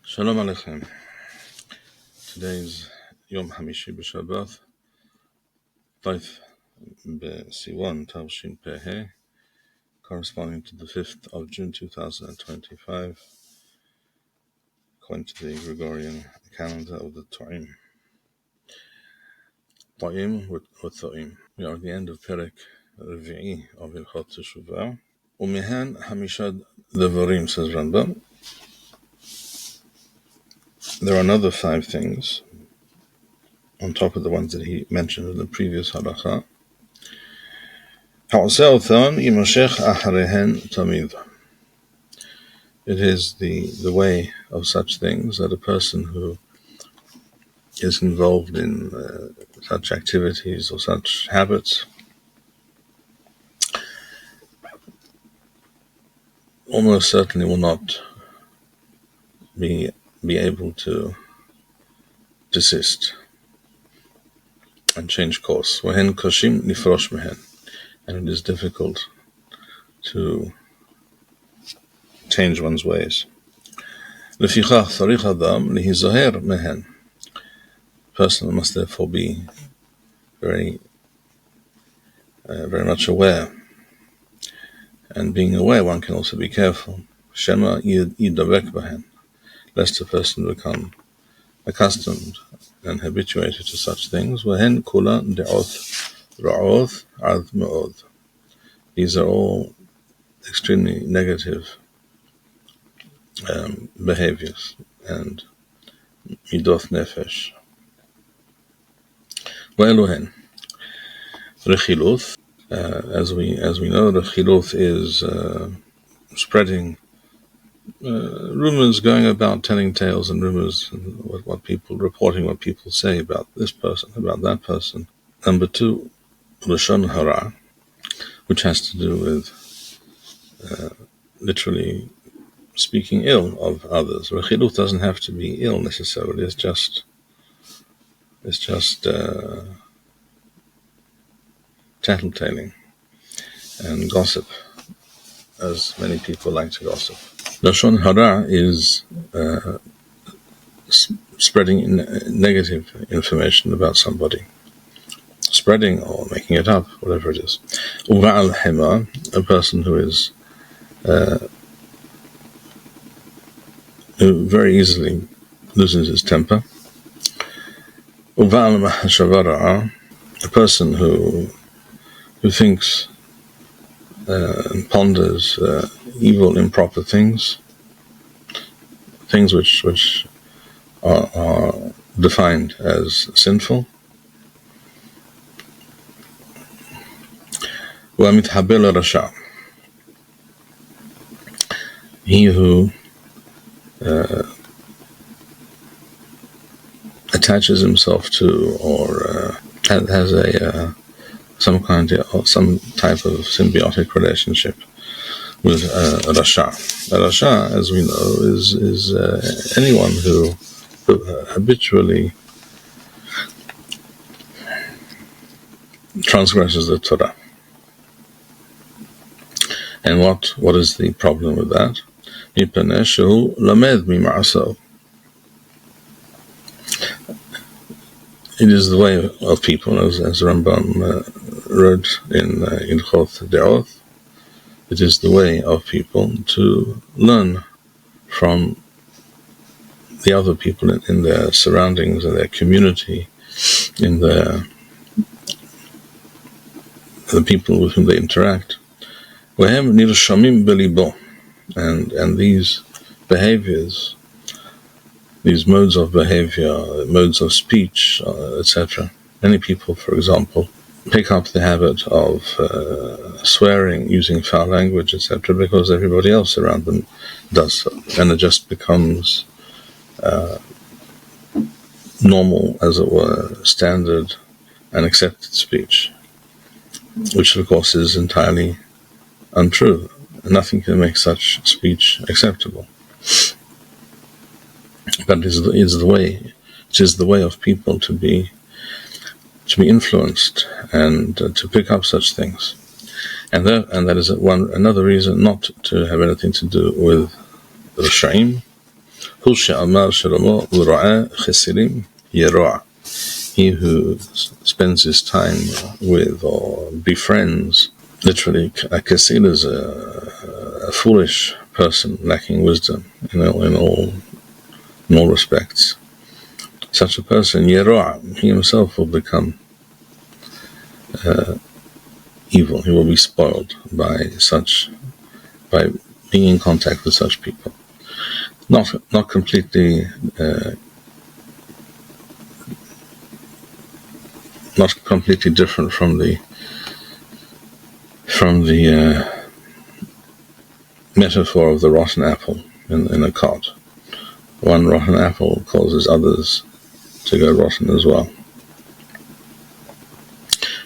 Shalom Aleichem. Today's Yom Hamishi b'Shabbat, Taif b'Siwan Tavshin Peh, corresponding to the 5th of June 2025, according to the Gregorian calendar of the Ta'im. Ta'im with Ta'im. We are at the end of Perek Revi'i of Hilchot Teshuvah. Umehan Hamishad Devarim, says Rambam. There are another 5 things on top of the ones that he mentioned in the previous halakha. It is the way of such things that a person who is involved in such activities or such habits almost certainly will not be able to desist and change course. And it is difficult to change one's ways. Person must therefore be very much aware. And being aware, one can also be careful. Lest a person become accustomed and habituated to such things. These are all extremely negative behaviors and midot nefesh. Rechiluth, as we know, rechiluth is spreading rumors, going about, telling tales and rumors, and reporting what people say about this person, about that person. Number 2, Lashon Hara, which has to do with literally speaking ill of others. Rechiluth doesn't have to be ill necessarily. It's just tattletailing and gossip, as many people like to gossip. Lashon Hara is spreading negative information about somebody, spreading or making it up, whatever it is. Uva'al hema, a person who is who very easily loses his temper. Uva'al mahashavara, a person who thinks and ponders evil, improper things which are defined as sinful. وَمِتْحَبِّلَ رَشَى, he who attaches himself to or has some type of symbiotic relationship with Rasha. Rasha, as we know, is anyone who habitually transgresses the Torah. And what is the problem with that? It is the way of people, as Rambam wrote in Hilchot. It is the way of people to learn from the other people in their surroundings, in their community, in the people with whom they interact. And these behaviors, these modes of behavior, modes of speech, etc. Many people, for example, pick up the habit of swearing, using foul language, etc., because everybody else around them does so. And it just becomes normal, as it were, standard and accepted speech, which of course is entirely untrue. Nothing can make such speech acceptable. But it is the way of people to be influenced and to pick up such things. And that is another reason not to have anything to do with Rishaim. He who spends his time with or befriends, literally, a Kasil is a foolish person lacking wisdom in all respects. Such a person, Yero'a, he himself will become evil. He will be spoiled by being in contact with such people. Not completely different from the metaphor of the rotten apple in a cart. One rotten apple causes others to go rotten as well.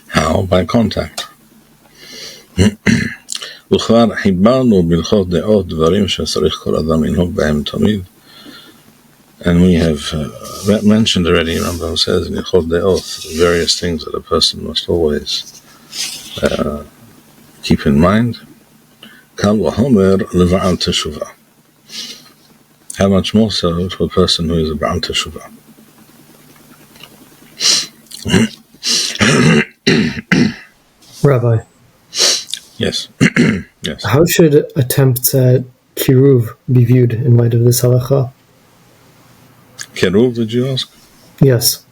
How? By contact. וכבר חיברנו בהלכות דעות דברים שצריך כל אדם לנהוג בהם תמיד. And we have mentioned already, Rambam says in Hilchot de'ot, various things that a person must always keep in mind. Kal v'homer leva'al Teshuvah. How much more so to a person who is a Ba'al Teshuvah. Rabbi. Yes. Yes. How should attempts at kiruv be viewed in light of this halacha? Kiruv, did you ask? Yes.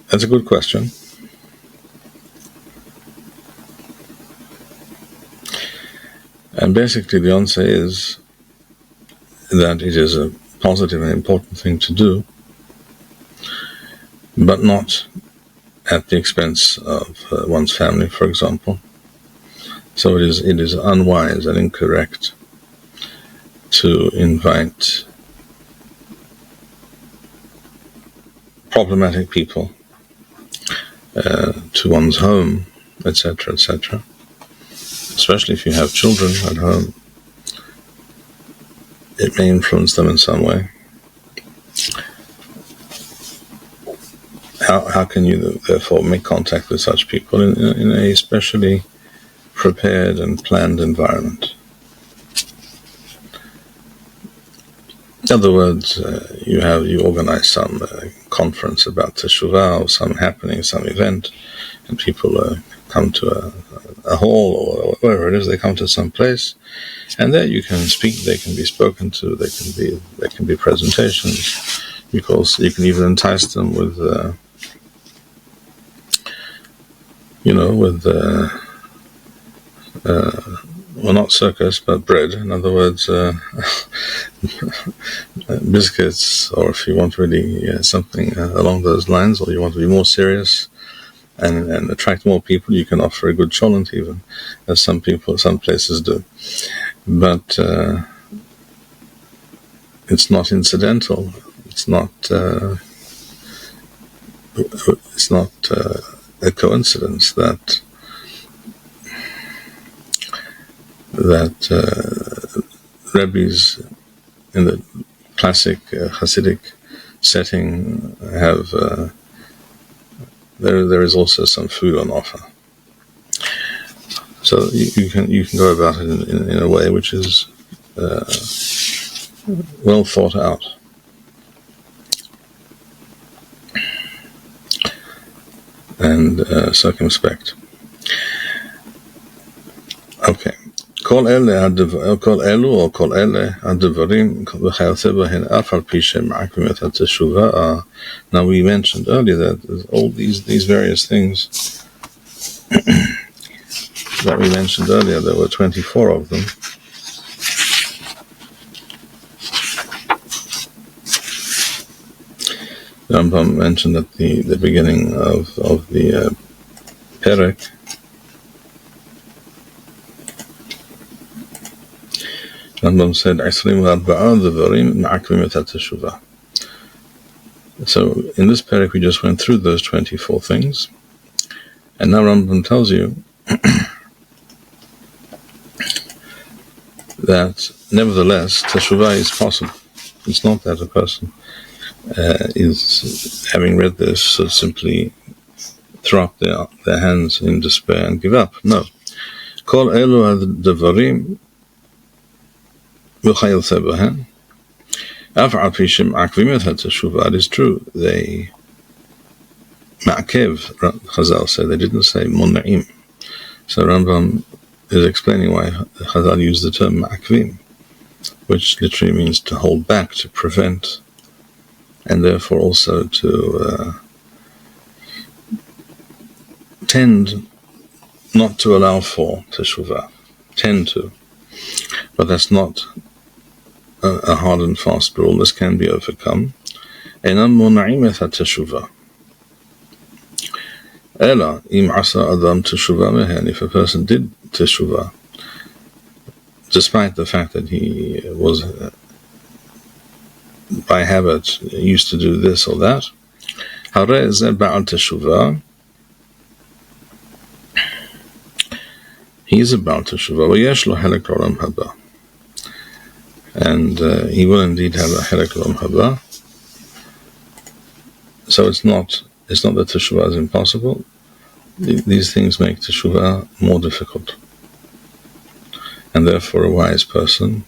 That's a good question. And basically the answer is that it is a positive and important thing to do, but not at the expense of one's family, for example. So it is unwise and incorrect to invite problematic people to one's home, etc., etc. Especially if you have children at home, it may influence them in some way. How can you therefore make contact with such people in a specially prepared and planned environment? In other words, you organize some conference about Teshuvah or some happening, some event, and people come to a hall or wherever it is. They come to some place, and there you can speak. They can be spoken to. There can be presentations. Because you can even entice them with well, not circus, but bread. In other words, biscuits, or if you want really something along those lines, or you want to be more serious and attract more people, you can offer a good cholent even, as some places do. But it's not incidental. It's not a coincidence that rabbis in the classic Hasidic setting have there is also some food on offer. So you can go about it in a way which is well thought out. And circumspect. Okay. כל אלו או כל אלה הדברים וכיוצא בהן אף על פי שמעכבים את התשובה. Now we mentioned earlier that all these various things that we mentioned earlier, there were 24 of them. Rambam mentioned at the beginning of the Perek Rambam said, so in this Perek we just went through those 24 things, and now Rambam tells you that nevertheless Teshuvah is possible. It's not that a person is, having read this, so simply throw up their hands in despair and give up. No. Kol elu ha'devarim v'chayotze b'hen af al pi she'ma'akvim et ha'teshuvah. It is true, they ma'akev, Chazal say, they didn't say mona'im. So Rambam is explaining why Chazal used the term ma'akvim, which literally means to hold back, to prevent, and therefore also to tend not to allow for Teshuvah. Tend to. But that's not a hard and fast rule. This can be overcome. Einam mona'im et ha'teshuvah. Ela im asa adam teshuvah mehen. If a person did Teshuvah, despite the fact that he was by habit used to do this or that, hareh zeh ba'al teshuvah, he is about Teshuvah, v'yesh lo helek l'olam haba, and he will indeed have a helek l'olam haba. So it's not that Teshuvah is impossible. These things make Teshuvah more difficult, and therefore a wise person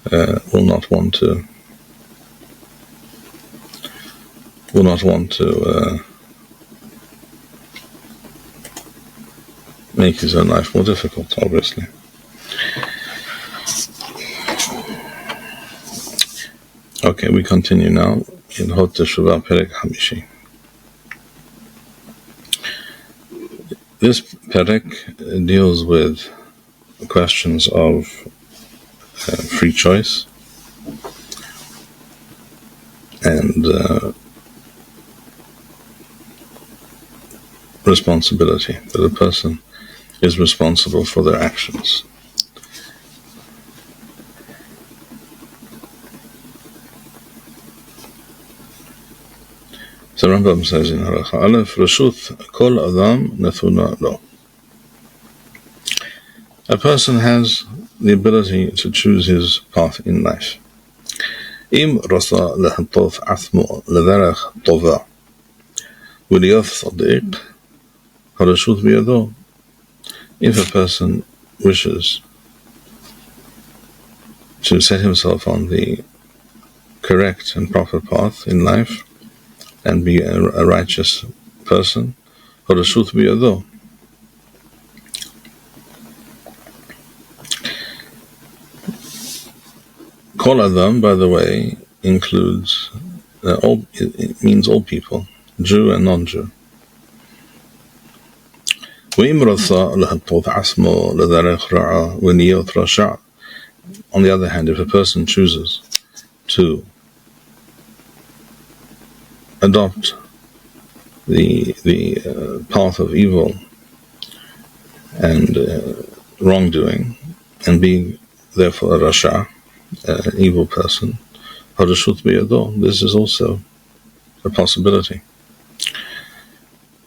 will not want to make his own life more difficult, obviously. Okay, we continue now. Hilchot Teshuvah Perek Hamishi. This Perek deals with questions of free choice and responsibility, that a person is responsible for their actions. So Rambam says in Halacha Aleph, Reshut kol adam nethuna lo. A person has the ability to choose his path in life. Im rasa lehatov athmo ledarach tova v'liyot sadiq hareshut biyado. If a person wishes to set himself on the correct and proper path in life and be a righteous person, hareshut biyado. Kol Adam, by the way, includes all. It means all people, Jew and non-Jew. On the other hand, if a person chooses to adopt the path of evil and wrongdoing, and be therefore a rasha, an evil person, this is also a possibility.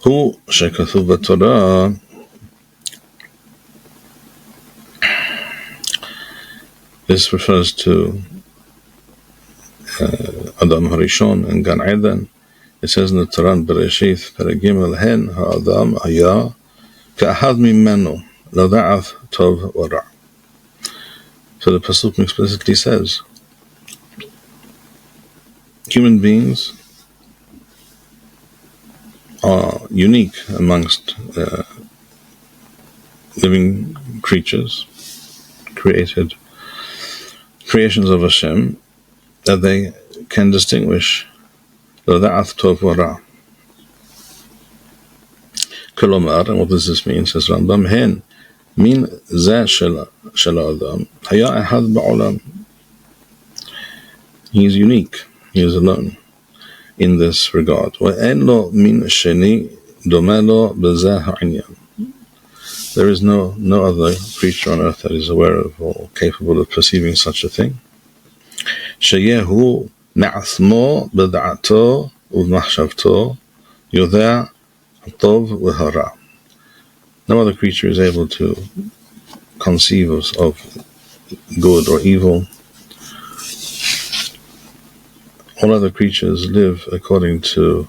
Hu shekathu b'Torah, this refers to Adam Harishon and Gan Eden. It says in the Torah, Bereshith, Perek Gimel, Hen ha'Adam haya ka'ahad mimenu lada'ath tov wa ra'. So the Pasuk explicitly says, human beings are unique amongst living creatures, creations of Hashem, that they can distinguish L'da'ath tov wa ra'. Kolomar, and what does this mean? Says Rambam, Hen min zeh shel Adam haya ehad ba'olam. He is unique, he is alone in this regard. Ve'en lo min sheni domeh lo b'zeh ha'inyan. There is no other creature on earth that is aware of or capable of perceiving such a thing. Sheyehu ma'athmo b'da'ato u'machshavto yodeh ha'tov v'hara. No other creature is able to conceive of good or evil. All other creatures live according to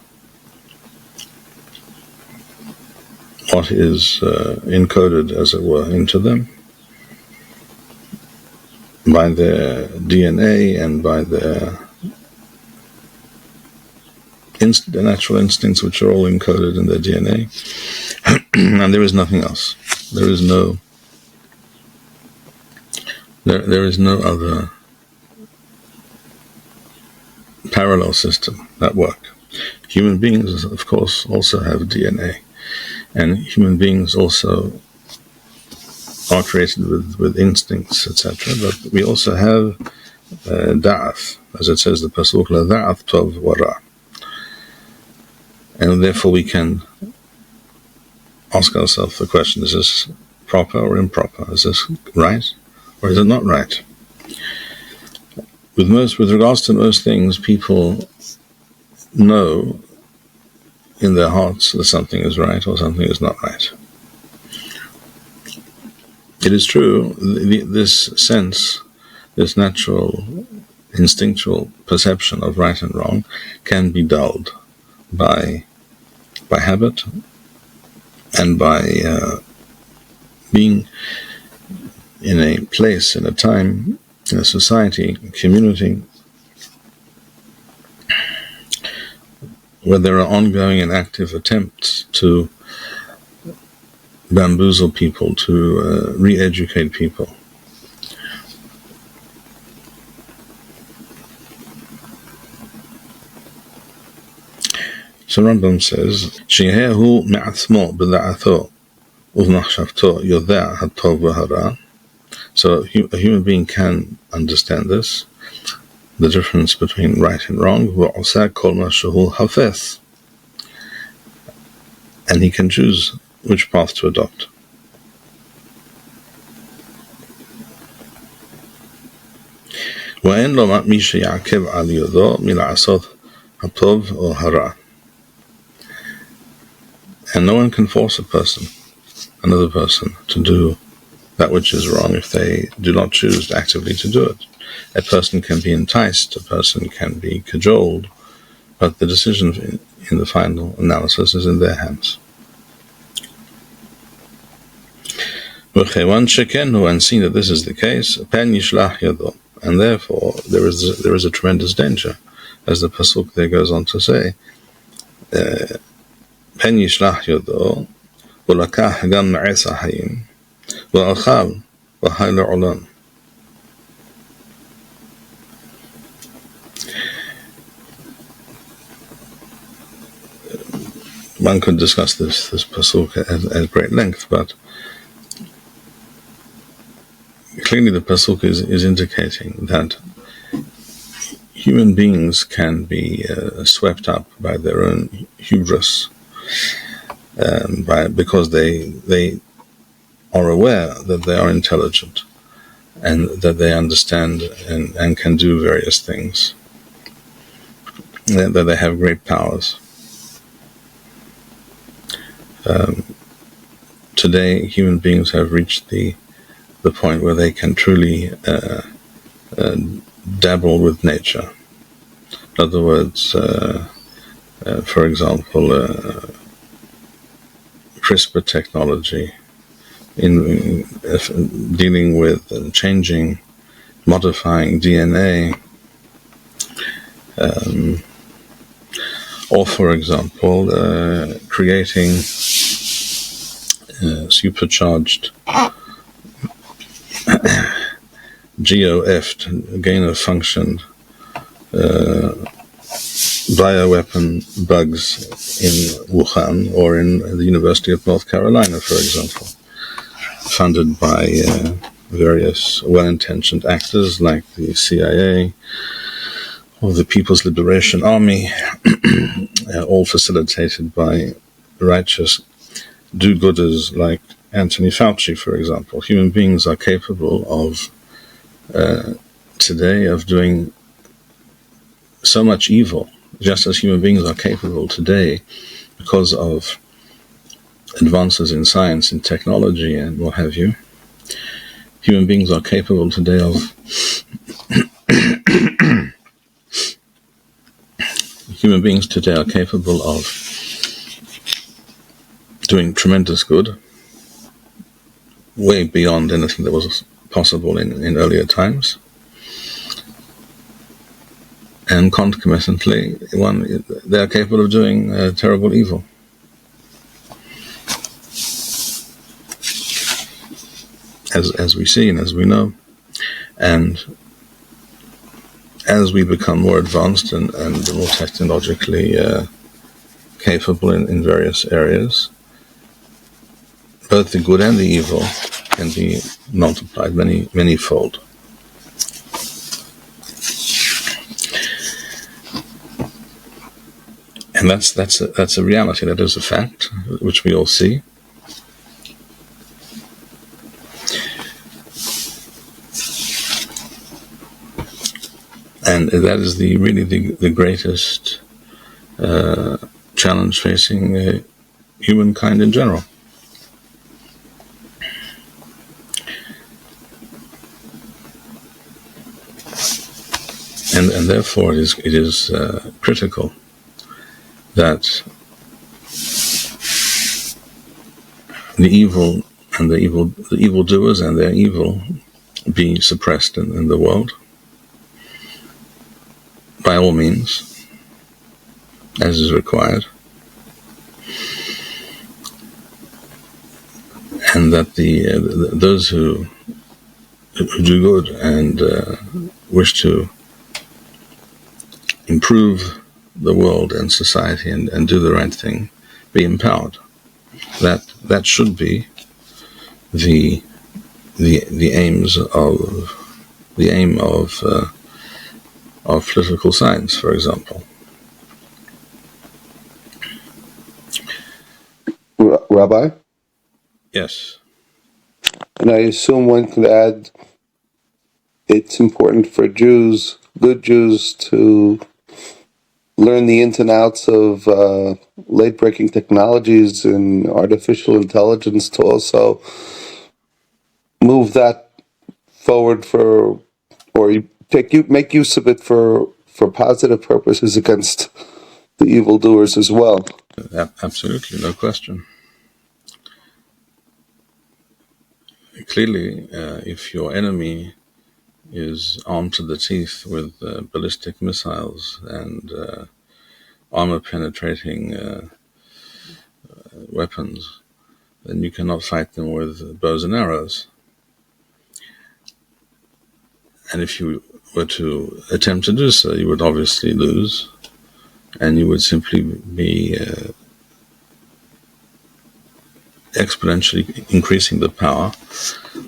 what is encoded, as it were, into them by their DNA and by their natural instincts, which are all encoded in their DNA, and there is nothing else. There is no other parallel system at work. Human beings, of course, also have DNA, and human beings also are created with instincts, etc. But we also have da'ath, as it says, the pasuk la da'ath tov wara, and therefore we can ask ourselves the question: is this proper or improper? Is this right or is it not right? With regards to most things, people know in their hearts that something is right or something is not right. It is true, this sense, this natural, instinctual perception of right and wrong can be dulled by habit and by being in a place, in a time, in a society, a community, where there are ongoing and active attempts to bamboozle people, to re-educate people. So Rambam says, "Shehehu me'atzmo b'da'atho uv'machshavto yodea hatov v'hara." So a human being can understand this, the difference between right and wrong, v'osa kol ma shehu hafez, and he can choose which path to adopt. V'en lo mi sheyakev al yodo mila'asot hatov o hara. And no one can force another person, to do that which is wrong if they do not choose actively to do it. A person can be enticed, a person can be cajoled, but the decision in the final analysis is in their hands. And seeing that this is the case, and therefore there is a tremendous danger, as the pasuk there goes on to say, פן ישלח ידו ולקח גם מעץ החיים ואכל וחי לעולם. One could discuss this pasuk at great length, but clearly the pasuk is indicating that human beings can be swept up by their own hubris, because they are aware that they are intelligent and that they understand and can do various things, that they have great powers. Today, human beings have reached the point where they can truly dabble with nature. In other words, for example, CRISPR technology, in dealing with changing, modifying DNA, or for example, creating supercharged GOF, gain of function, bioweapon bugs in Wuhan or in the University of North Carolina, for example, funded by various well-intentioned actors like the CIA or the People's Liberation Army, all facilitated by righteous do-gooders like Anthony Fauci, for example. Human beings are capable of today of doing so much evil, just as human beings are capable today, because of advances in science and technology and what have you. Human beings are capable today of doing tremendous good, way beyond anything that was possible in earlier times. And concomitantly, they are capable of doing terrible evil. As we see and as we know. And as we become more advanced and more technologically capable in various areas, both the good and the evil can be multiplied many-fold. And that's a reality. That is a fact, which we all see. And that is really the greatest challenge facing humankind in general. And therefore it is critical that the evil and the evildoers and their evil be suppressed in the world by all means, as is required, and that those who do good and wish to improve the world and society and do the right thing be empowered. That should be the aim of political science, for example. Rabbi? Yes. And I assume one could add it's important for Jews, good Jews, to learn the ins and outs of late-breaking technologies and artificial intelligence to also move that forward make use of it for positive purposes against the evildoers as well. Absolutely, no question. Clearly, if your enemy is armed to the teeth with ballistic missiles and armor-penetrating weapons, then you cannot fight them with bows and arrows. And if you were to attempt to do so, you would obviously lose, and you would simply be exponentially increasing the power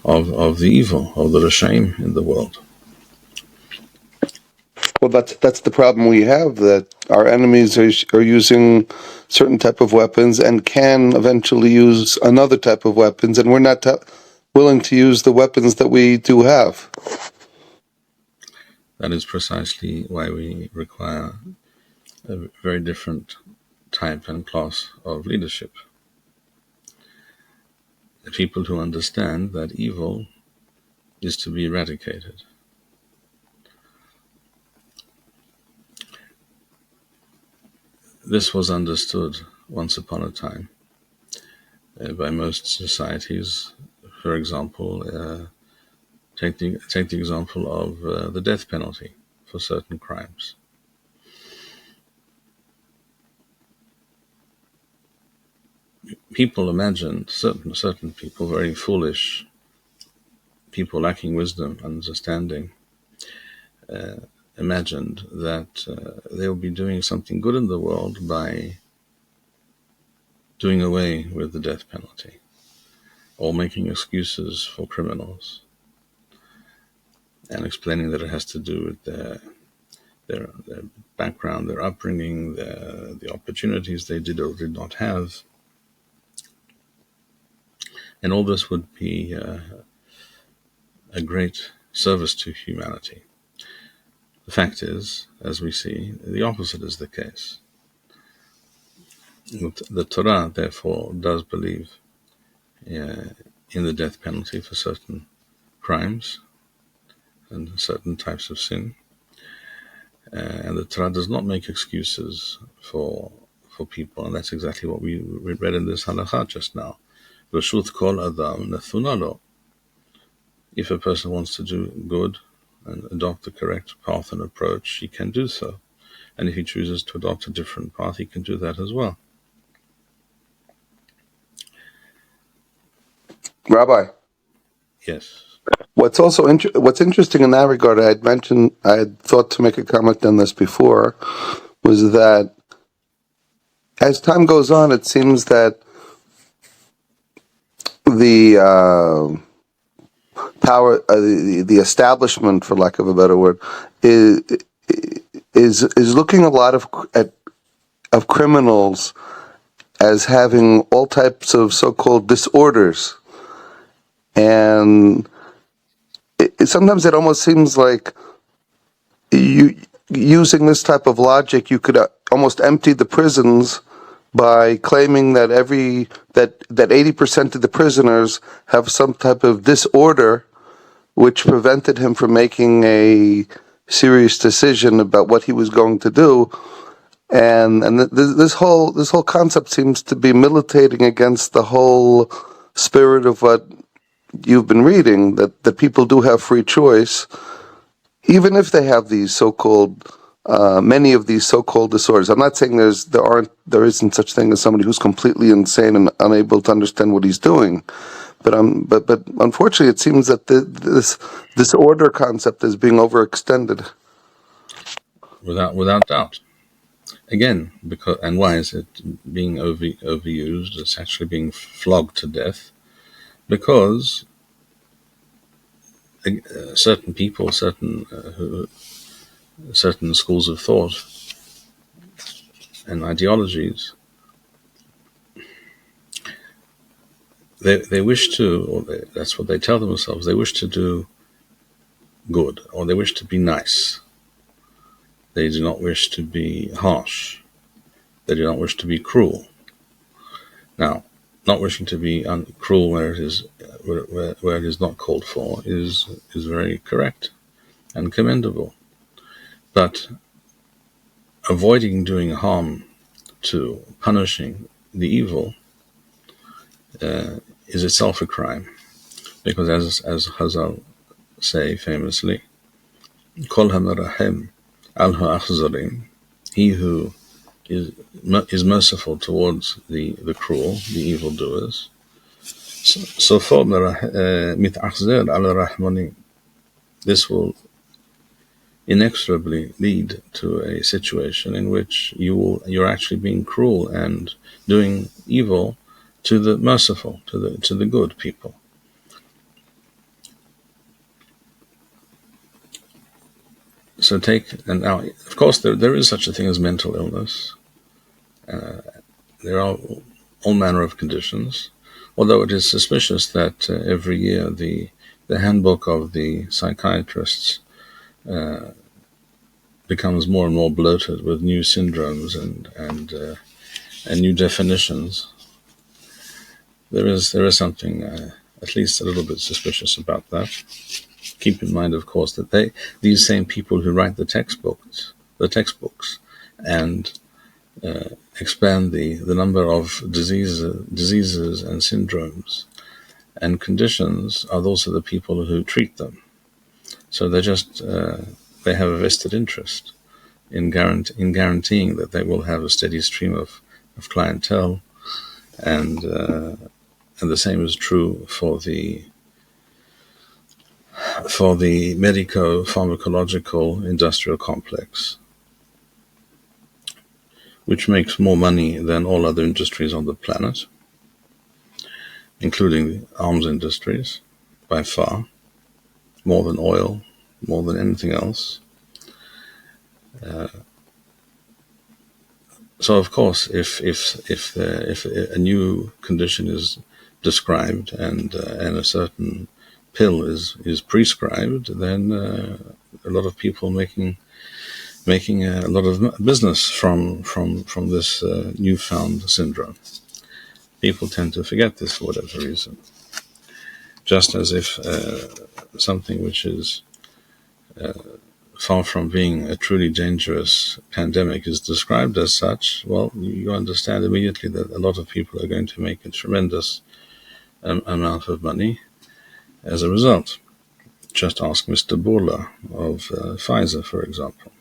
of the evil, of the Rashaim in the world. Well, that's the problem we have, that our enemies are using certain type of weapons and can eventually use another type of weapons, and we're not willing to use the weapons that we do have. That is precisely why we require a very different type and class of leadership. The people who understand that evil is to be eradicated. This was understood once upon a time by most societies. For example, take the example of the death penalty for certain crimes. People imagined, certain people, very foolish people lacking wisdom, understanding, imagined that they will be doing something good in the world by doing away with the death penalty or making excuses for criminals and explaining that it has to do with their background, their upbringing, the opportunities they did or did not have. And all this would be a great service to humanity. The fact is, as we see, the opposite is the case. The Torah, therefore, does believe in the death penalty for certain crimes and certain types of sin. And the Torah does not make excuses for people, and that's exactly what we read in this halakha just now. Reshut kol adam nethuna lo. If a person wants to do good and adopt the correct path and approach, he can do so. And if he chooses to adopt a different path, he can do that as well. Rabbi. Yes. What's also what's interesting in that regard, I had thought to make a comment on this before, was that as time goes on, it seems that the power, the establishment, for lack of a better word, is looking a lot of criminals as having all types of so-called disorders, and sometimes it almost seems like using this type of logic, you could almost empty the prisons by claiming that 80% of the prisoners have some type of disorder which prevented him from making a serious decision about what he was going to do. And this whole concept seems to be militating against the whole spirit of what you've been reading, that people do have free choice, even if they have these so-called many of these so-called disorders. I'm not saying there isn't such thing as somebody who's completely insane and unable to understand what he's doing, but unfortunately, it seems that this disorder concept is being overextended. Without doubt. Again, and why is it being overused? It's actually being flogged to death because certain people, certain schools of thought and ideologies, they wish to, or that's what they tell themselves, they wish to do good, or they wish to be nice. They do not wish to be harsh. They do not wish to be cruel. Now, not wishing to be cruel where it is not called for is very correct and commendable. But avoiding doing harm to punishing the evil is itself a crime, because as Chazal say famously, Kol hamerachem al ha'achzarim, he who is merciful towards the cruel, the evildoers, sofo mitachzer al rahmanim. This will inexorably lead to a situation in which you're actually being cruel and doing evil to the merciful, to the good people. So and now, of course, there is such a thing as mental illness. There are all manner of conditions, although it is suspicious that every year the handbook of the psychiatrists becomes more and more bloated with new syndromes and new definitions. There is something at least a little bit suspicious about that. Keep in mind, of course, that these same people who write the textbooks and expand the number of diseases and syndromes and conditions are also the people who treat them. So they have a vested interest in guaranteeing that they will have a steady stream of clientele, and the same is true for the medico-pharmacological industrial complex, which makes more money than all other industries on the planet, including the arms industries, by far, more than oil, more than anything else. So, of course, if a new condition is described and a certain pill is prescribed, then a lot of people making a lot of business from this newfound syndrome. People tend to forget this for whatever reason. Just as if something which is far from being a truly dangerous pandemic, is described as such, well, you understand immediately that a lot of people are going to make a tremendous amount of money as a result. Just ask Mr. Burla of Pfizer, for example,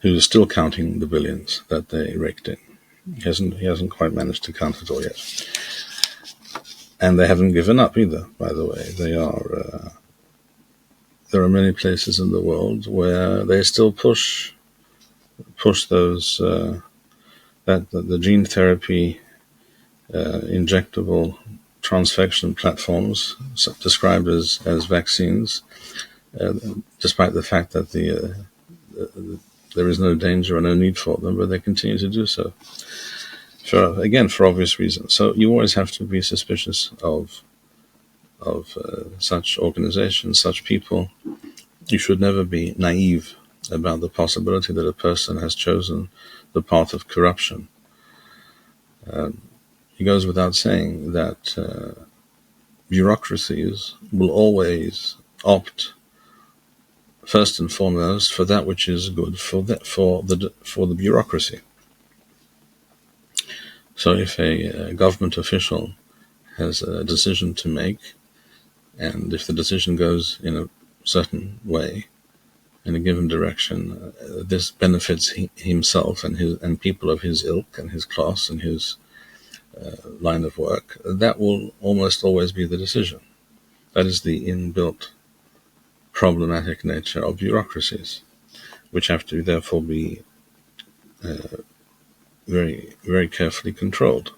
who is still counting the billions that they raked in. He hasn't quite managed to count it all yet. And they haven't given up either, by the way. There are many places in the world where they still push those the gene therapy injectable transfection platforms described as vaccines, despite the fact that there is no danger or no need for them, but they continue to do so. For obvious reasons. So you always have to be suspicious of such organizations, such people. You should never be naive about the possibility that a person has chosen the path of corruption. It goes without saying that bureaucracies will always opt first and foremost for that which is good for the bureaucracy. So if a government official has a decision to make, and if the decision goes in a certain way, in a given direction, this benefits himself and people of his ilk and his class and his line of work, that will almost always be the decision. That is the inbuilt problematic nature of bureaucracies, which have to therefore be very, very carefully controlled.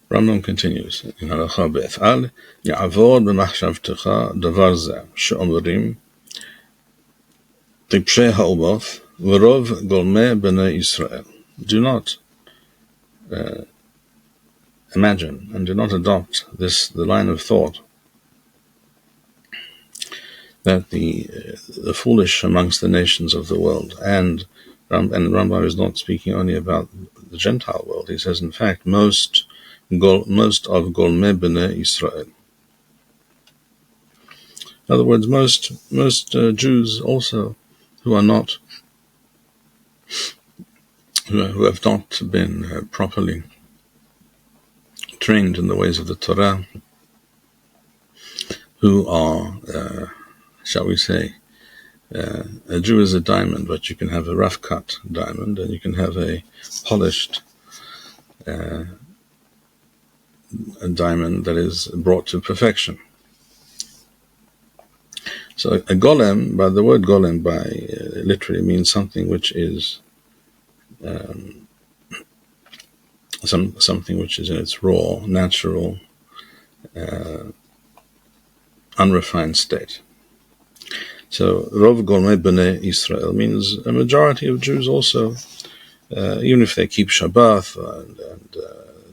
Rambam continues in Halakha Be'ef'al Ya'avod b'machshavtecha davar zeh she'omrim tipshei ha'umoth v'rov golmei b'nei Yisrael. Do not imagine and do not adopt the line of thought that the foolish amongst the nations of the world, and Rambam is not speaking only about the Gentile world. He says, in fact, most of Golmei B'nai Israel. In other words, most Jews also who have not been properly trained in the ways of the Torah, who are, shall we say, a Jew is a diamond, but you can have a rough cut diamond, and you can have a polished a diamond that is brought to perfection. So a golem, by the word golem, literally means something which is something which is in its raw, natural, unrefined state. So Rov Golmei B'nai Israel means a majority of Jews also, even if they keep Shabbat and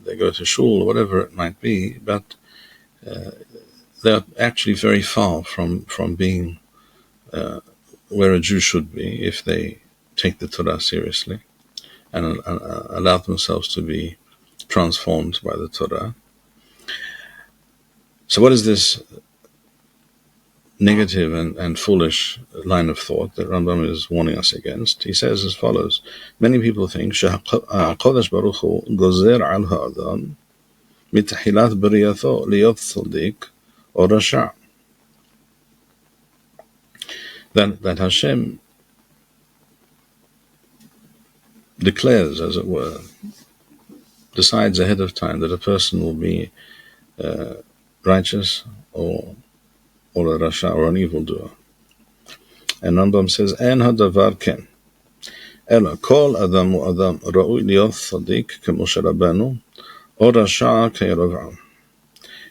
they go to shul or whatever it might be, but they're actually very far from being where a Jew should be if they take the Torah seriously and allow themselves to be transformed by the Torah. So what is this negative and foolish line of thought that Rambam is warning us against? He says as follows: many people think HaKadosh Baruch Hu gozer al ha'adam mitahilat b'riyatho liyot tzaddik or rasha. That Hashem declares, as it were, decides ahead of time that a person will be righteous or a rasha, or an evildoer. And Rambam says, En hadavar ken, ela kol adam u adam ra'ui liyot tzaddik k'Moshe Rabbeinu, or rasha k'Yerovam.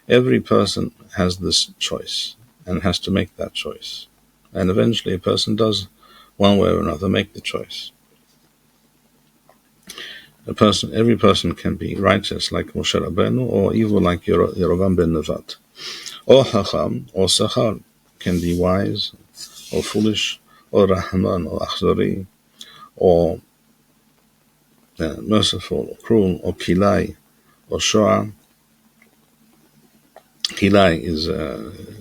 Every person has this choice and has to make that choice. And eventually a person does, one way or another, make the choice. Every person can be righteous like Moshe Rabbeinu, or evil like Yerovam ben Nevat. Or Hacham or Sachar can be wise or foolish or Rahman, or Akhzari, or merciful, or cruel, or Kilai, or Shoah. Kilai is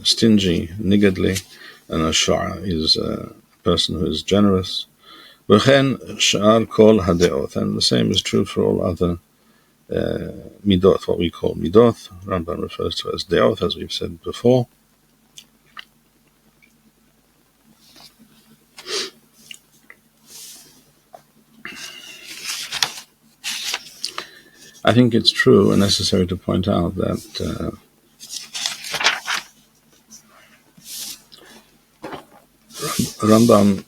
stingy, niggardly, and a Shoah is a person who is generous. V'chen sh'ar kol hadeot, and the same is true for all other midot, what we call midot. Rambam refers to as deot, as we've said before. I think it's true and necessary to point out that Rambam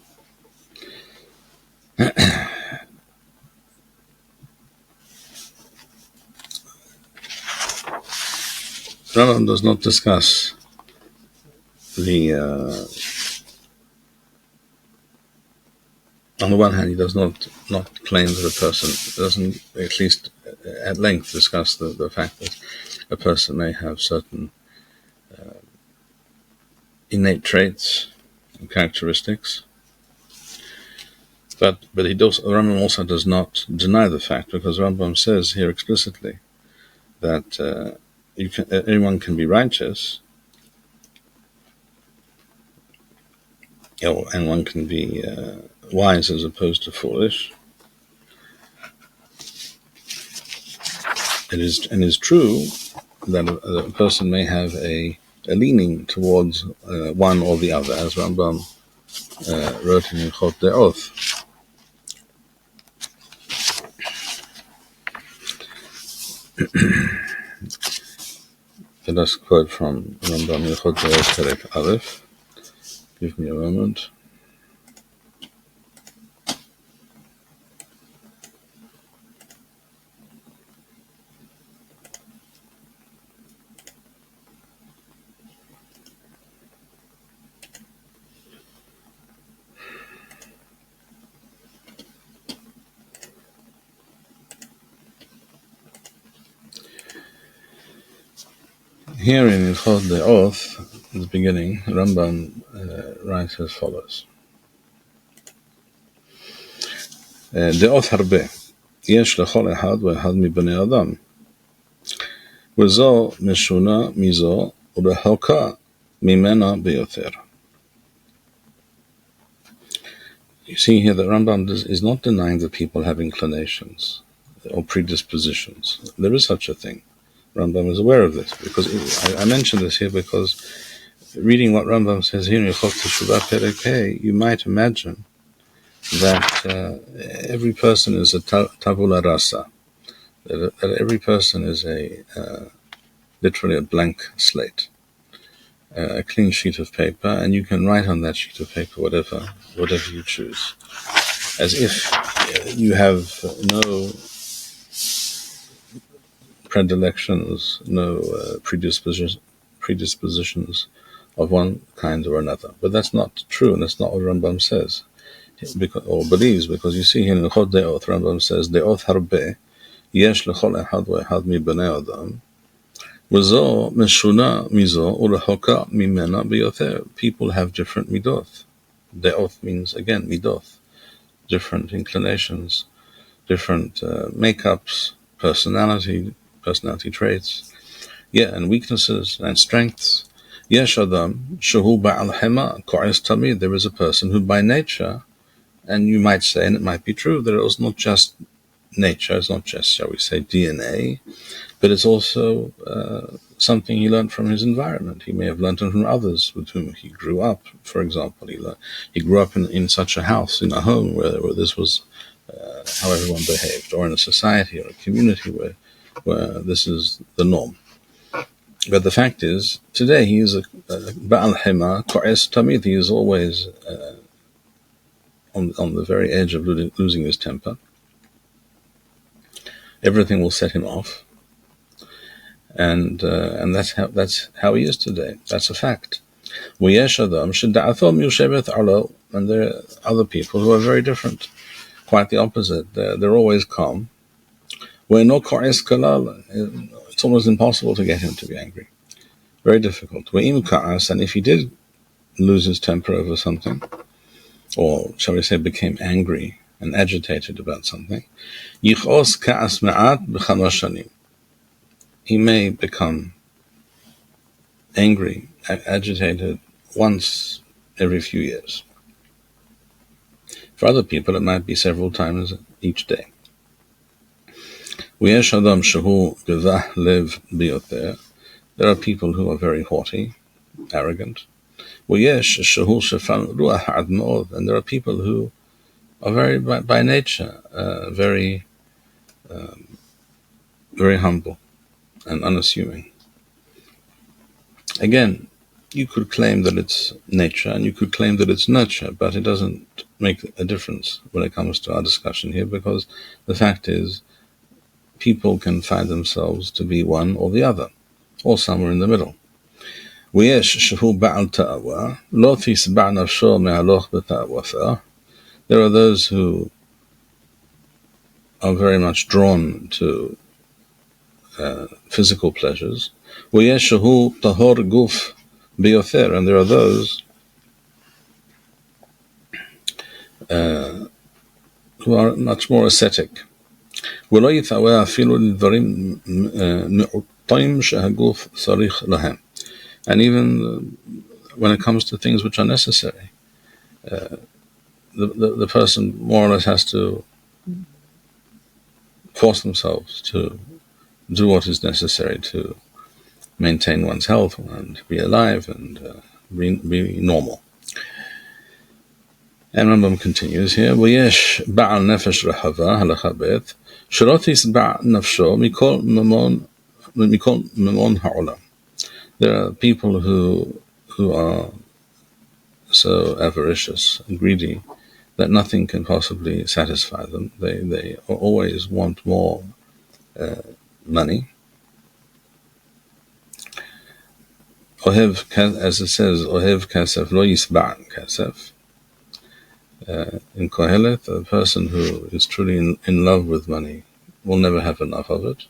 does not discuss the on the one hand, he does not claim that a person doesn't, at least at length, discuss the fact that a person may have certain innate traits and characteristics. But Rambam also does not deny the fact, because Rambam says here explicitly that anyone can be righteous, and one can be wise as opposed to foolish. It is true that a person may have a leaning towards one or the other, as Rambam wrote in Hilchot De'oth. Let us quote from Rambam Hilchot De'oth Perek Aleph. Give me a moment. Here in Hilchot De'oth, at the beginning, Rambam writes as follows: De'oth harbe, yesh lechol echad ve'echad mibnei adam, v'zo meshuna mizo u'rehoka mimena beyoter. You see here that Rambam is not denying that people have inclinations or predispositions. There is such a thing. Rambam is aware of this, because I mention this here because reading what Rambam says here in Hilchot Teshuvah Perek Hey, you might imagine that every person is a tabula rasa, that every person is literally a blank slate, a clean sheet of paper, and you can write on that sheet of paper whatever you choose, as if you have no predilections, no predispositions of one kind or another. But that's not true, and that's not what Rambam says, or believes, because you see here in Hilchot De'oth, Rambam says, De'oth harbe, yesh lechol echad ve'echad mibnei adam, v'zo meshuna mizo u'rehoka mimena beyoter. People have different midot. De'oth means, again, midot, different inclinations, different makeups, personality traits, and weaknesses and strengths. Yesh adam shehu ba'al hema ko'es tamid. There is a person who by nature, and you might say, and it might be true, that it was not just nature, it's not just, shall we say, DNA, but it's also something he learned from his environment. He may have learned it from others with whom he grew up. For example, he grew up in such a house, in a home where this was how everyone behaved, or in a society or a community where this is the norm. But the fact is, today he is a Ba'al Hema, Ko'es Tamid. He is always on the very edge of losing his temper. Everything will set him off. And that's how he is today. That's a fact. V'yesh adam sheda'athom yoshevet alo, and there are other people who are very different, quite the opposite. They're always calm. We'no ko'es kalal, it's almost impossible to get him to be angry. Very difficult. Ve'im ka'as, and if he did lose his temper over something, or shall we say became angry and agitated about something, yichos ka'as ma'at b'chamos shanim. He may become angry, agitated once every few years. For other people, it might be several times each day. There are people who are very haughty, arrogant. And there are people who are very, by nature, very humble and unassuming. Again, you could claim that it's nature and you could claim that it's nurture, but it doesn't make a difference when it comes to our discussion here, because the fact is, people can find themselves to be one or the other, or somewhere in the middle. There are those who are very much drawn to physical pleasures. And there are those who are much more ascetic. And even when it comes to things which are necessary, the person more or less has to force themselves to do what is necessary to maintain one's health and be alive and be normal. And Rambam continues here, وَيَشْ بَعَلْ نَفَشْ رَحَوَا هَلَخَ بَيْت شُرَطِ يَسْبَعْ نَفْشُهُ مِكَلْ مَمَونْ هَعُلَى. There are people who are so avaricious and greedy that nothing can possibly satisfy them. They always want more money. As it says, Ohev kasef lo yisba' kasef. In Kohelet, a person who is truly in love with money will never have enough of it.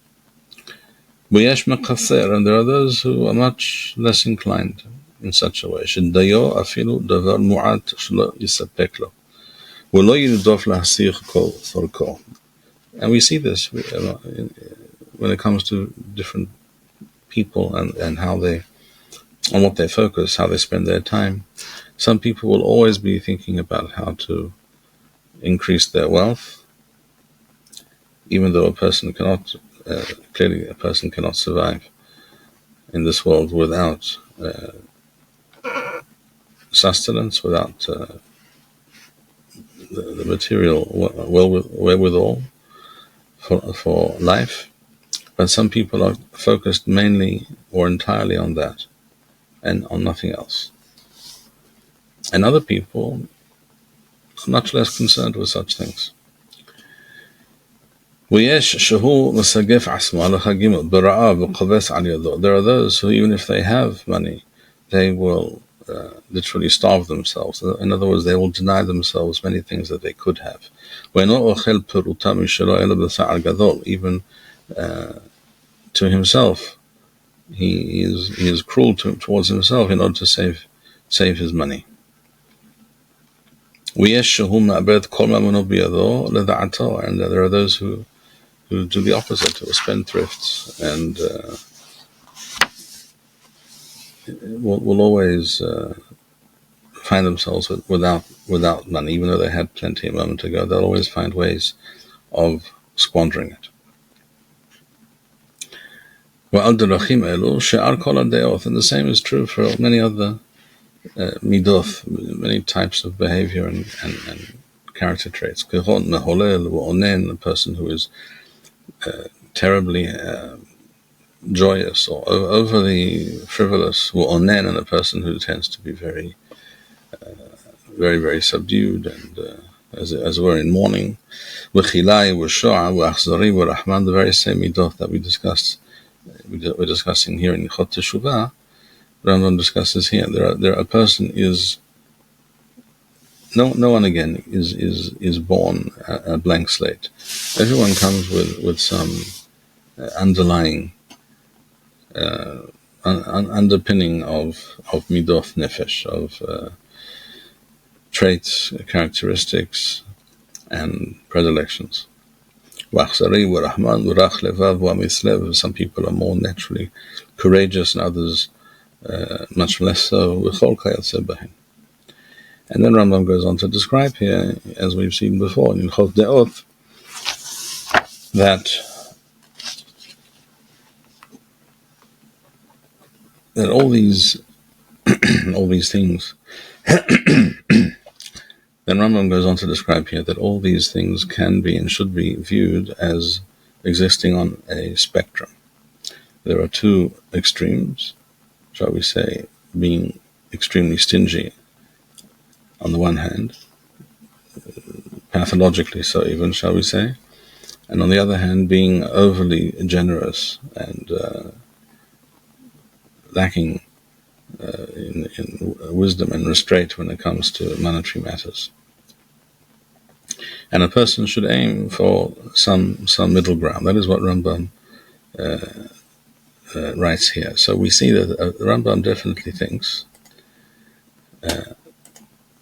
V'yesh mekaser, and there are those who are much less inclined in such a way. Sheddayo afilu davar mu'at shelo yisapek lo. V'lo yirdof lahasich kol thorko. And we see this when it comes to different people and how they, on what they focus, how they spend their time. Some people will always be thinking about how to increase their wealth, even though a person cannot survive in this world without sustenance, without the material wherewithal for life. But some people are focused mainly or entirely on that and on nothing else. And other people are much less concerned with such things. There are those who, even if they have money, they will literally starve themselves. In other words, they will deny themselves many things that they could have. Even to himself, he is cruel towards himself in order to save his money. And there are those who do the opposite, who are spendthrifts and will always find themselves without money, even though they had plenty a moment ago. They'll always find ways of squandering it. And the same is true for many other midoth, many types of behavior and character traits. A person who is terribly joyous or overly frivolous, and a person who tends to be very, very subdued and as it were in mourning. The very same midoth that we're discussing here in Hilchot Teshuvah, Rambam discusses here. There a person is no one again is born a blank slate. Everyone comes with some underlying underpinning of midoth nefesh, of traits, characteristics, and predilections. Some people are more naturally courageous, and others much less so. And then Rambam goes on to describe here, as we've seen before in Hilchot De'ot, that all these things. Then Rambam goes on to describe here that all these things can be and should be viewed as existing on a spectrum. There are two extremes, shall we say, being extremely stingy on the one hand, pathologically so even, shall we say, and on the other hand being overly generous and lacking in wisdom and restraint when it comes to monetary matters. And a person should aim for some middle ground. That is what Rambam writes here. So we see that Rambam definitely thinks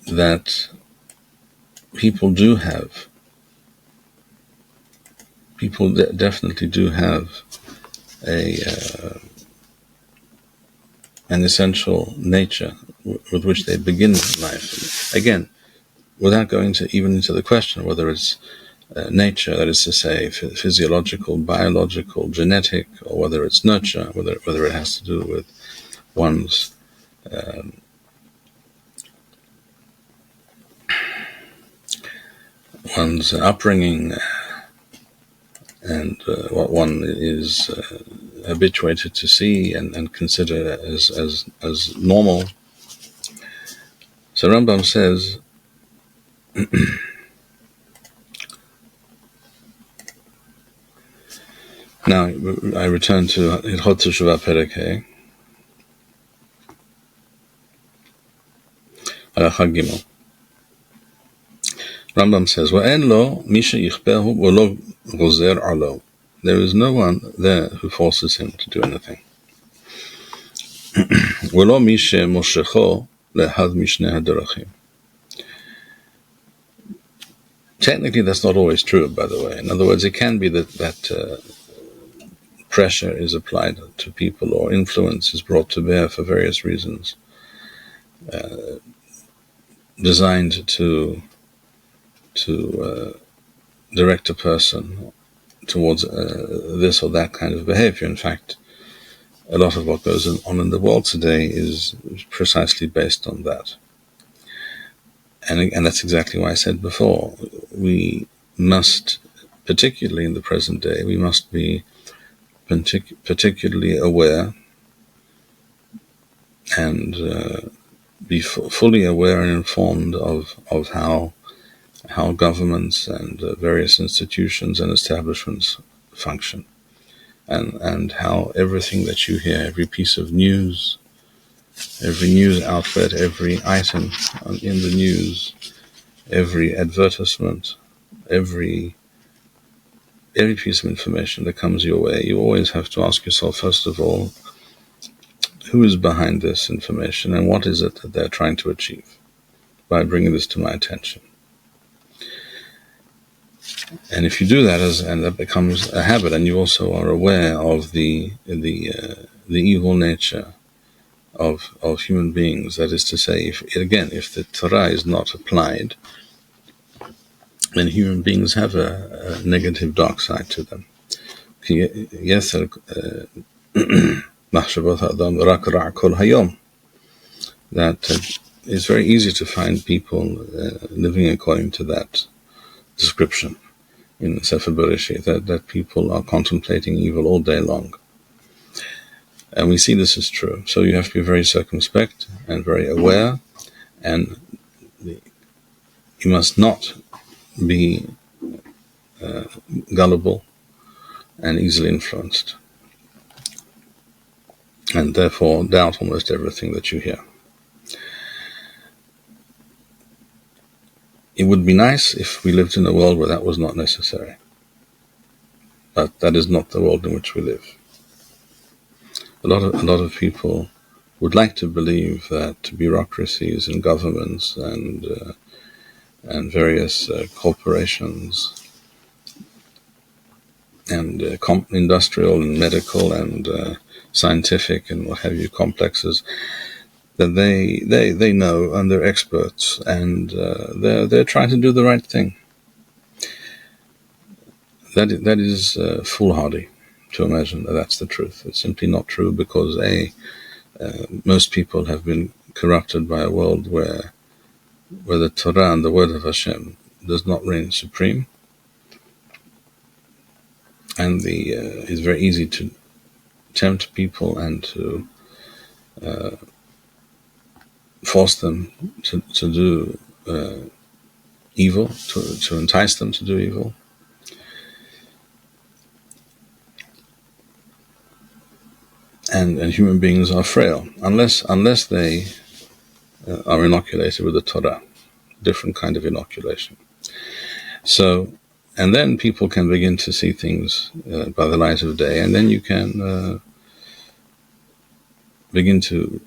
that people definitely do have an essential nature with which they begin life. Again, without going even into the question whether it's nature, that is to say, physiological, biological, genetic, or whether it's nurture, whether it has to do with one's upbringing and what one is habituated to see and consider as normal. So Rambam says now I return to Hilchot Teshuvah Perek Hey, Halacha Gimel. Rambam says, "Wa'en lo misha yichbehu v'lo gozer alo." There is no one there who forces him to do anything. V'lo misha moshecho lehad mishneh haderachim. Technically, that's not always true, by the way. In other words, it can be that pressure is applied to people or influence is brought to bear for various reasons, designed to direct a person towards this or that kind of behavior. In fact, a lot of what goes on in the world today is precisely based on that. And that's exactly why I said before, we must, particularly in the present day, we must be particularly aware and be fully aware and informed of how governments and various institutions and establishments function, and how everything that you hear, every piece of news, every news outlet, every item in the news, every advertisement, every piece of information that comes your way, you always have to ask yourself, first of all, who is behind this information and what is it that they're trying to achieve by bringing this to my attention. And if you do that, and that becomes a habit, and you also are aware of the evil nature of human beings, that is to say, if the Torah is not applied, then human beings have a negative dark side to them. That it's very easy to find people living according to that description in Sefer Bereshit, that people are contemplating evil all day long. And we see this is true. So you have to be very circumspect and very aware, and you must not be gullible and easily influenced, and therefore doubt almost everything that you hear. It would be nice if we lived in a world where that was not necessary, but that is not the world in which we live. A lot of people would like to believe that bureaucracies and governments and and various corporations and industrial and medical and scientific and what have you complexes, that they know, and they're experts, and they're trying to do the right thing. That is foolhardy to imagine that that's the truth. It's simply not true, because most people have been corrupted by a world where the Torah and the word of Hashem does not reign supreme, and it's very easy to tempt people and to force them to do evil, to entice them to do evil. And human beings are frail unless they are inoculated with the Torah, different kind of inoculation. So, and then people can begin to see things by the light of day, and then you can begin to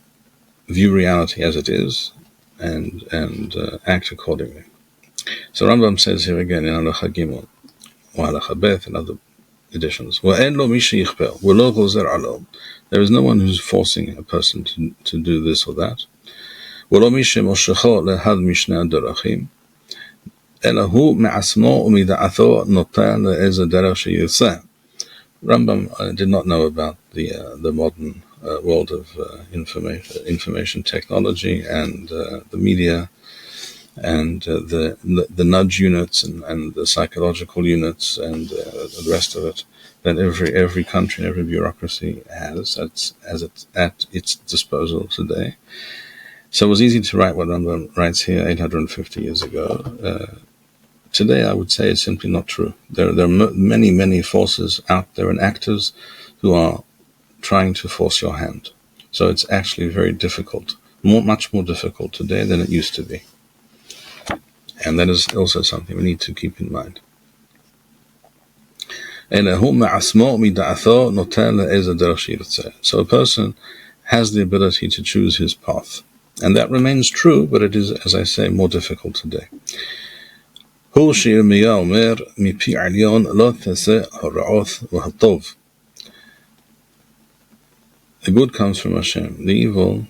view reality as it is and act accordingly. So Rambam says here again in Halacha Gimel or Halacha Bet and other editions, there is no one who's forcing a person to do this or that. Rambam did not know about the modern world of information technology and the media and the nudge units and the psychological units and the rest of it that every country and every bureaucracy has at its disposal today. So it was easy to write what Rambam writes here 850 years ago. Today, I would say it's simply not true. There are many forces out there and actors who are trying to force your hand. So it's actually very difficult, much more difficult today than it used to be. And that is also something we need to keep in mind. So a person has the ability to choose his path. And that remains true, but it is, as I say, more difficult today. The good comes from Hashem. The evil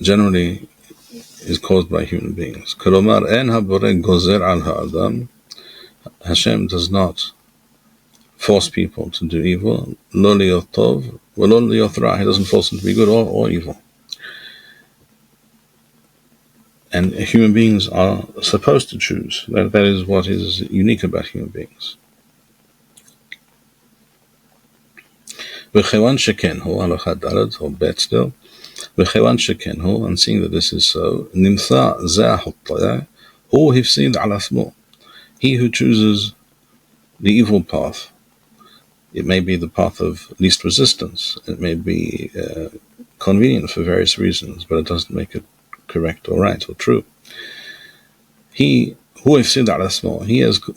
generally is caused by human beings. Hashem does not force people to do evil. He doesn't force them to be good or evil. And human beings are supposed to choose. That is what is unique about human beings. Or bet still. And seeing that this is so, he who chooses the evil path, it may be the path of least resistance, it may be convenient for various reasons, but it doesn't make it correct or right or true. He has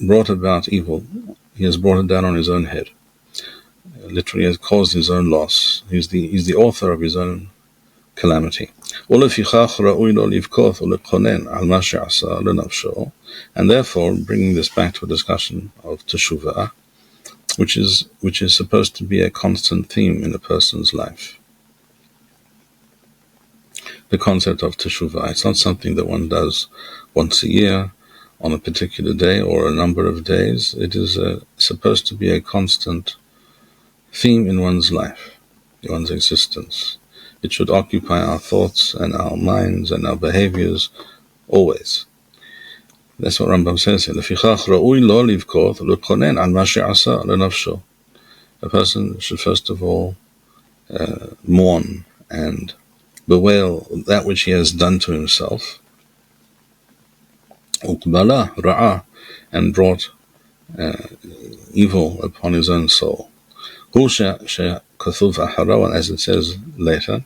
brought about evil, he has brought it down on his own head. Literally has caused his own loss. He's the author of his own calamity. And therefore, bringing this back to a discussion of Teshuvah, which is supposed to be a constant theme in a person's life. The concept of Teshuvah, it's not something that one does once a year on a particular day or a number of days. It is supposed to be a constant theme in one's life, in one's existence. It should occupy our thoughts and our minds and our behaviors always. That's what Rambam says here. A person should first of all mourn and bewail that which he has done to himself, and brought evil upon his own soul. As it says later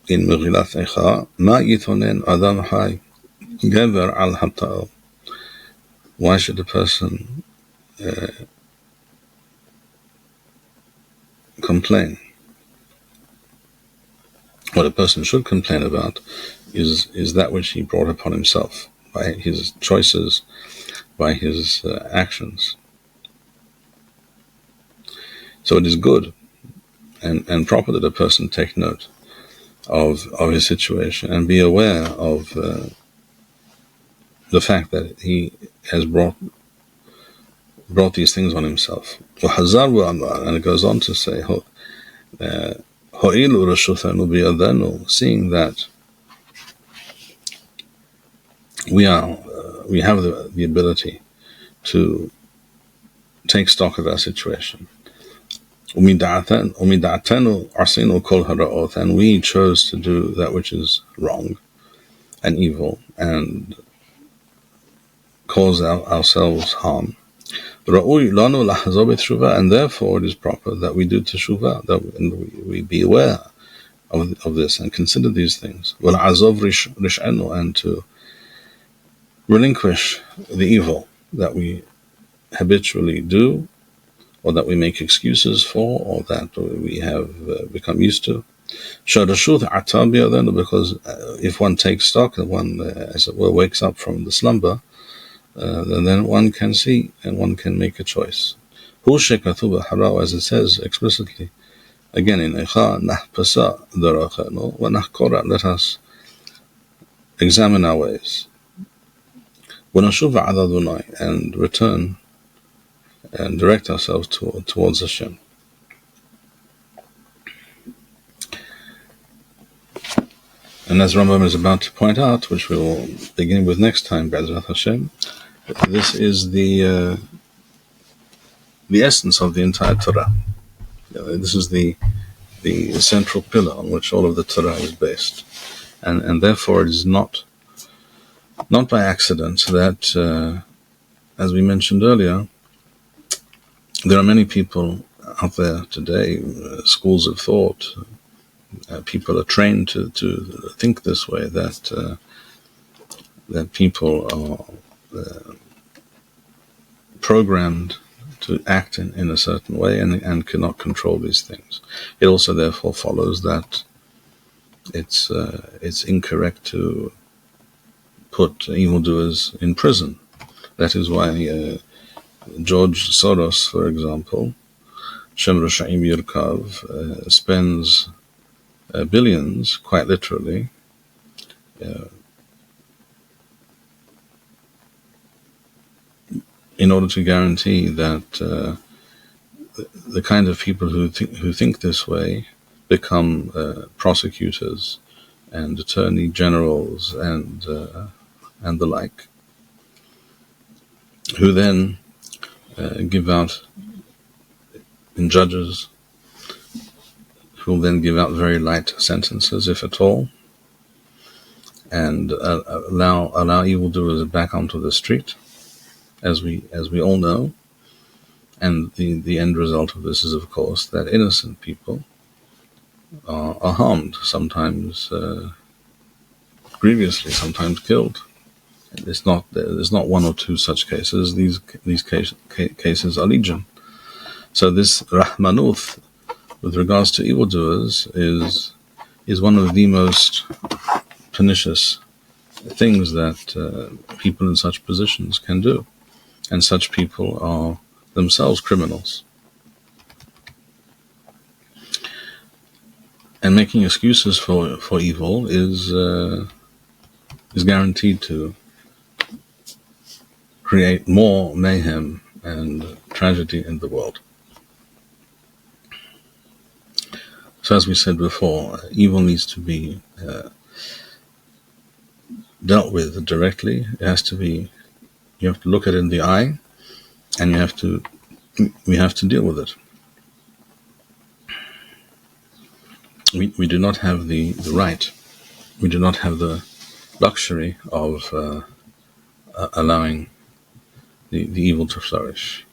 in Megillat Eicha, Ma yitonen adam hay gever al hata'o. Why should a person complain What a person should complain about is that which he brought upon himself by his choices, by his actions. So it is good and proper that a person take note of his situation and be aware of the fact that he has brought these things on himself. And it goes on to say, seeing that we have the ability to take stock of our situation. And we chose to do that which is wrong and evil and cause ourselves harm. And therefore it is proper that we do Teshuvah, that we be aware of this and consider these things. And to relinquish the evil that we habitually do, or that we make excuses for, or that we have become used to. Because if one takes stock and one, as it were, wakes up from the slumber, then one can see and one can make a choice. As it says explicitly, again in Eicha, let us examine our ways, and return and direct ourselves towards Hashem. And as Rambam is about to point out, which we will begin with next time, B'ezrat Hashem, this is the essence of the entire Torah. This is the central pillar on which all of the Torah is based, and therefore it is not by accident that, as we mentioned earlier, there are many people out there today, schools of thought. People are trained to think this way, that people are programmed to act in a certain way and cannot control these things. It also therefore follows that it's incorrect to put evildoers in prison. That is why George Soros, for example, Shem Rasha'im Yirkav, spends billions, quite literally, in order to guarantee that the kind of people who think this way become prosecutors and attorney generals and the like, who then give out in judges, who will then give out very light sentences, if at all, and allow evildoers back onto the street, as we all know. And the end result of this is, of course, that innocent people are harmed, sometimes grievously, sometimes killed. There's not one or two such cases. These cases are legion. So this Rahmanuth, with regards to evildoers, is one of the most pernicious things that people in such positions can do, and such people are themselves criminals. And making excuses for evil is guaranteed to create more mayhem and tragedy in the world. So as we said before, evil needs to be dealt with directly. It has to be, you have to look it in the eye, and we have to deal with it. We do not have the right, we do not have the luxury of allowing the evil to flourish.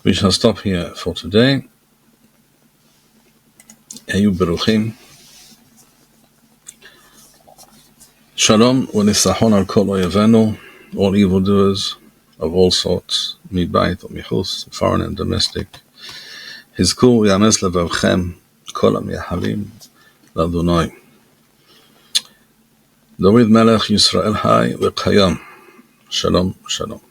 We shall stop here for today. Ayu beruchim. Shalom u'nisachon al kol oyevenu, all evildoers of all sorts, mibayit or michus, foreign and domestic. Hizku yames levavchem kol ha'miahavim, Adonai. David Melech Yisrael Hai V'Kayam. Shalom, shalom.